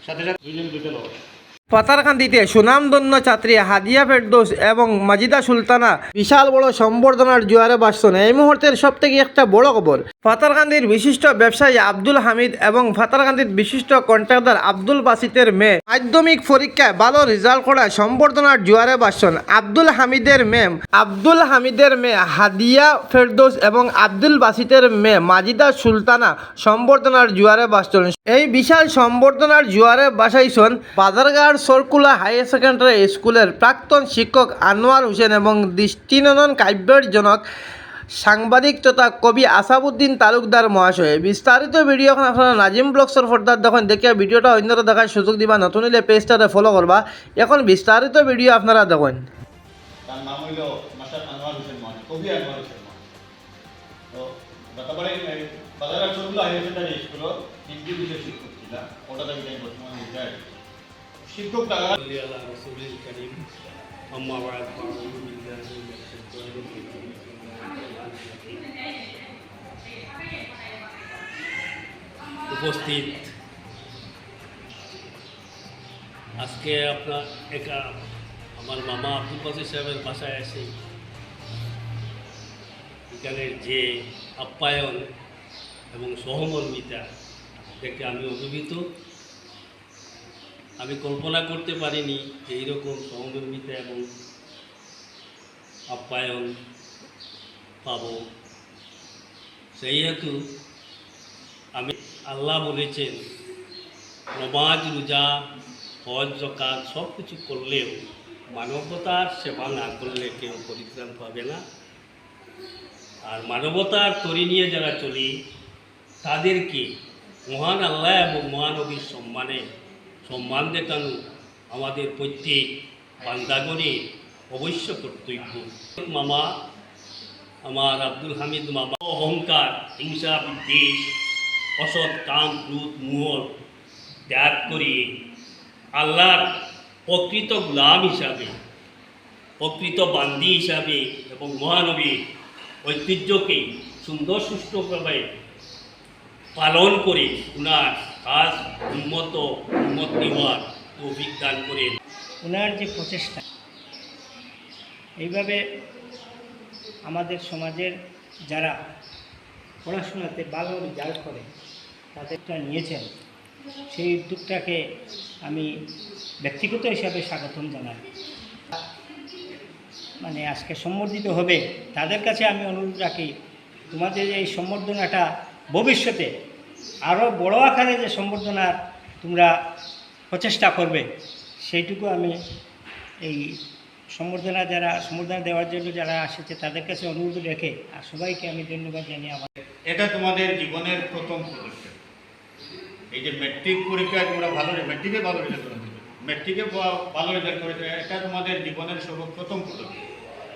সাথে সাথে দুইজন দুইটা লোক। পাতারকান্দিতে সুনামধন্য ছাত্রী হাদিয়া ফেরদৌস এবং মাজিদা সুলতানা বিশাল বড় সম্বর্ধনার জোয়ারে ভাসছেন। এই মুহূর্তের সব থেকে একটা বড় খবর, পাতারকান্দির বিশিষ্ট ব্যবসায়ী আব্দুল হামিদ এবং পাতারকান্দির বিশিষ্ট কন্ট্রাক্টর আব্দুল বাসিতের মেয়ে মাধ্যমিক পরীক্ষায় ভালো রেজাল্ট করায় সম্বর্ধনার জোয়ারে ভাসছেন। আব্দুল হামিদের মেয়ে হাদিয়া ফেরদৌস এবং আব্দুল বাসিতের মেয়ে মাজিদা সুলতানা সম্বর্ধনার জোয়ারে ভাসছেন। এই বিশাল সম্বর্ধনার জোয়ারে ভাসাইছেন বাজারঘাট সরকুলা হায়ার সেকেন্ডারি স্কুলের প্রাক্তন শিক্ষক আনোয়ার হোসেন এবং দৃষ্টিনন্দন কাব্যের জনক সাংবাদিক তথা কবি আসাবউদ্দিন তালুকদার মহাশয়। বিস্তারিত ভিডিও এখন আপনারা নাজিম ব্লগসের ফর্দার দেখেন, দেখে ভিডিওটা অন্যরা দেখার সুযোগ দিবা, নতুন হলে পেজটাতে ফলো করবা। এখন বিস্তারিত ভিডিও আপনারা দেখেন। তার নাম হইল মাস্টার আনোয়ার হোসেন মান, কবি আনোয়ার হোসেন মান। তো গতবারে বাজারঘাট সরকুলা হায়ার সেকেন্ডারি স্কুল হিন্দি বিষয় শিক্ষক ছিলাম, ওটা থেকে বর্তমানে রিটায়ার্ড শিক্ষক টাকা। উপস্থিত আজকে আপনার আমার মামা আব্দুল বাসির সাহেবের বাসায় এসে এখানের যে আপ্যায়ন এবং সহমর্মিতা দেখে আমি অভিভূত। আমি কল্পনা করতে পারিনি যে এইরকম সহমর্মিতা এবং আপ্যায়ন পাব। সেই হেতু আমি আল্লাহ বলেছেন নমাজ রোজা হজ যাকাত সব কিছু করলেও মানবতার সেবা না করলে কেউ পরিত্রাণ পাবে না। আর মানবতার তরি নিয়ে যারা চলি তাদেরকে মহান আল্লাহ এবং মহানবীর সম্মান দেখানো আমাদের প্রত্যেক বান্দাগণের অবশ্য কর্তব্য। মামা আমার আব্দুল হামিদ মামা অহংকার, হিংসা, বিদ্বেষ, অসৎ কাম, ক্রোধ, মোহ ত্যাগ করে আল্লাহর প্রকৃত গোলাম হিসাবে, প্রকৃত বান্দি হিসাবে এবং মহানবীর ঐতিহ্যকে সুন্দর সুষ্ঠুভাবে পালন করে উনার কাজ উন্মত হওয়ার তৌফিক দান করেন। ওনার যে প্রচেষ্টা, এইভাবে আমাদের সমাজের যারা পড়াশোনাতে ভালো রেজাল্ট করে তাদেরটা নিয়েছেন, সেই উদ্যোগটাকে আমি ব্যক্তিগত হিসাবে স্বাগতম জানাই। মানে আজকে সম্বর্ধিত হবে তাদের কাছে আমি অনুরোধ রাখি, তোমাদের এই সম্বর্ধনাটা ভবিষ্যতে আরও বড় আকারে যে সম্বর্ধনার তোমরা প্রচেষ্টা করবে, সেইটুকু আমি এই সম্বর্ধনা দেওয়ার জন্য যারা আসছে তাদের কাছে অনুরোধ রেখে আর সবাইকে আমি ধন্যবাদ জানিয়ে আমার এটা তোমাদের জীবনের প্রথম পদক্ষেপ। এই যে মেট্রিক পরীক্ষায় তোমরা মেট্রিকে ভালো রেজাল্ট করেছে, এটা তোমাদের জীবনের সর্বপ্রথম পদক্ষেপ।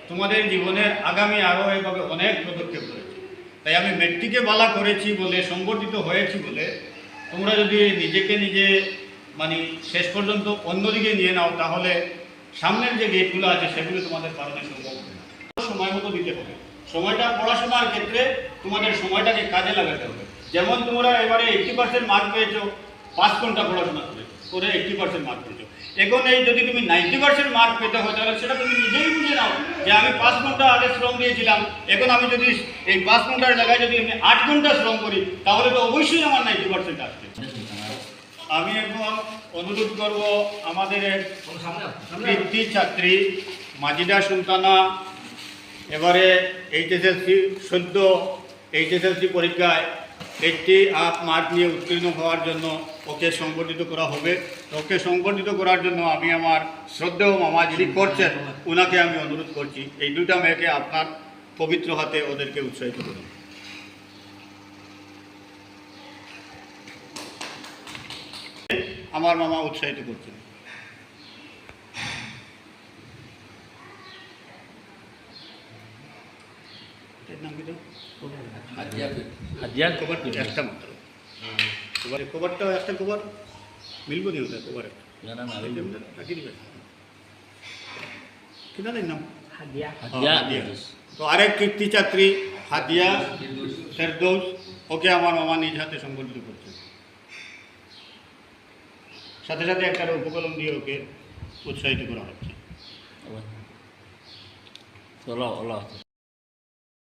তোমাদের জীবনের আগামী আরও এভাবে অনেক পদক্ষেপ রয়েছে। তাই আমি মেট্রিকে ভালো করেছি বলে, সংগঠিত হয়েছি বলে তোমরা যদি নিজে মানে শেষ পর্যন্ত অন্যদিকে নিয়ে নাও, তাহলে সামনের যে গেটগুলো আছে সেগুলো তোমাদের কারণে সম্ভব হবে না। সময় মতো দিতে হবে। সময়টা পড়াশোনার ক্ষেত্রে তোমাদের সময়টাকে কাজে লাগাতে হবে। যেমন তোমরা এবারে 80% মার্ক পেয়েছো, 5 ঘন্টা পড়াশোনা করে 80% মার্ক পেয়েছো। এখন এই যদি তুমি 90% মার্ক পেতে হয়, তাহলে সেটা তুমি নিজেই বুঝে নাও যে আমি 5 ঘন্টা আগে শ্রম দিয়েছিলাম, এখন আমি যদি এই 5 ঘন্টার জায়গায় যদি আমি 8 ঘন্টা শ্রম করি, তাহলে তো অবশ্যই আমার 90% আসবে। আমি এখন অনুরোধ করব আমাদের কৃতি ছাত্রী মাজিদা সুলতানা, এবারে এইচএসএলসি পরীক্ষায় 80 মার্ক নিয়ে উত্তীর্ণ হওয়ার জন্য ওকে সংগঠিত করা হবে। ওকে সংগঠিত করার জন্য আমি আমার শ্রদ্ধেয় মামা যিনি করছেন ওনাকে আমি অনুরোধ করছি, এই দুইটা মেয়েকে আপনার পবিত্র হাতে ওদেরকে উৎসাহিত করুন। আমার মামা উৎসাহিত করছেন। হাদিয়া কভার একটা মাত্র, কভারটা একটা কভার মিলবো নি ওটা কভার কিনা নাম হাদিয়া। তো আরেক কীর্তি ছাত্রী হাদিয়া ফেরদৌস, ওকে আমার মামা নিজ হাতে সংগঠিত করছে। সাথে সাথে একটা উপকলম দিয়ে ওকে উৎসাহিত করা হচ্ছে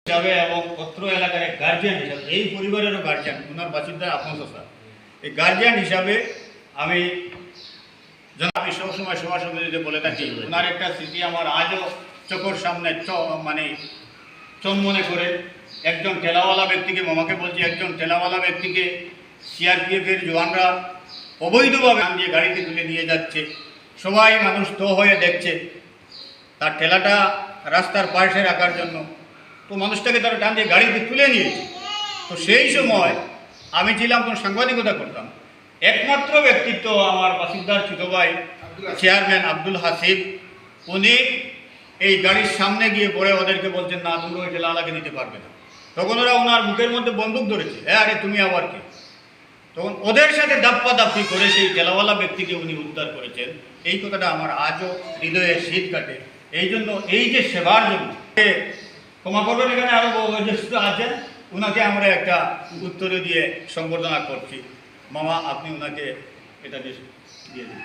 হিসাবে এবং অত্র এলাকার এক গার্জিয়ান হিসাবে, এই পরিবারেরও গার্জিয়ান, ওনার বাসিন্দা আপন চাচা, এই গার্জিয়ান হিসাবে আমি সবসময় সবার সমিতিতে বলে থাকি, ওনার একটা স্মৃতি আমার আজও চোখের সামনে মানে চনমনে করে। একজন ঠেলাওয়ালা ব্যক্তিকে, মামাকে বলছি, একজন ঠেলাওয়ালা ব্যক্তিকে সিআরপিএফের জওয়ানরা অবৈধভাবে দিয়ে গাড়িতে তুলে নিয়ে যাচ্ছে, সবাই মানুষ তো হয়ে দেখছে, তার ঠেলাটা রাস্তার পাশে রাখার জন্য, তো মানুষটাকে তারা টান দিয়ে গাড়িতে তুলে নিয়েছে। তো সেই সময় আমি ছিলাম, কোনো সাংবাদিকতা করতাম, একমাত্র ব্যক্তিত্ব আমার বাসিন্দার ছোট ভাই চেয়ারম্যান আব্দুল হাসিব, উনি এই গাড়ির সামনে গিয়ে পড়ে ওদেরকে বলছেন, না তুমি ওই ঠেলাওয়ালাকে নিতে পারবে না। তখন ওরা ওনার মুখের মধ্যে বন্দুক ধরেছে, হ্যাঁ আরে তুমি আবার কি। তখন ওদের সাথে দাপ্পাদাপ্পি করে সেই ঠেলাওয়ালা ব্যক্তিকে উনি উদ্ধার করেছেন। এই কথাটা আমার আজও হৃদয়ে শীত কাটে। এই জন্য এই যে সেবার জন্য ক্ষমা করবেন, এখানে আরও বয়োজ্যেষ্ঠ আছেন, ওনাকে আমরা একটা উত্তরে দিয়ে সম্বর্ধনা করছি। মামা আপনি ওনাকে এটা দিয়ে দিন।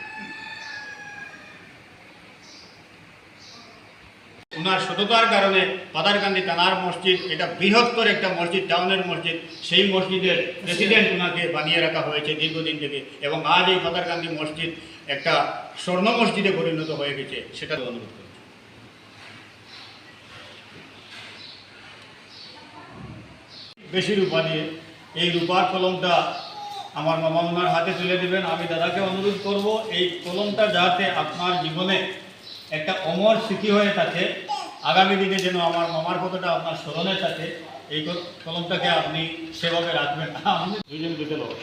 ওনার সততার কারণে পাতারকান্দি থানার মসজিদ, এটা বৃহত্তর একটা মসজিদ, টাউনের মসজিদ, সেই মসজিদের প্রেসিডেন্ট ওনাকে বানিয়ে রাখা হয়েছে দীর্ঘদিন থেকে, এবং আজ এই পাতারকান্দি মসজিদ একটা স্বর্ণ মসজিদে পরিণত হয়ে গেছে, সেটা অনুরোধ করছি। বেশি রূপা দিয়ে এই রূপার কলমটা আমার মামা ওনার হাতে তুলে দেবেন। আমি দাদাকে অনুরোধ করব, এই কলমটা যাতে আপনার জীবনে একটা অমর স্মৃতি হয়ে থাকে, আগামী দিনে যেন আমার মামার কথাটা আপনার স্মরণে থাকে, এই কলমটাকে আপনি সেভাবে রাখবেন। আমি দুজন দিতে লোক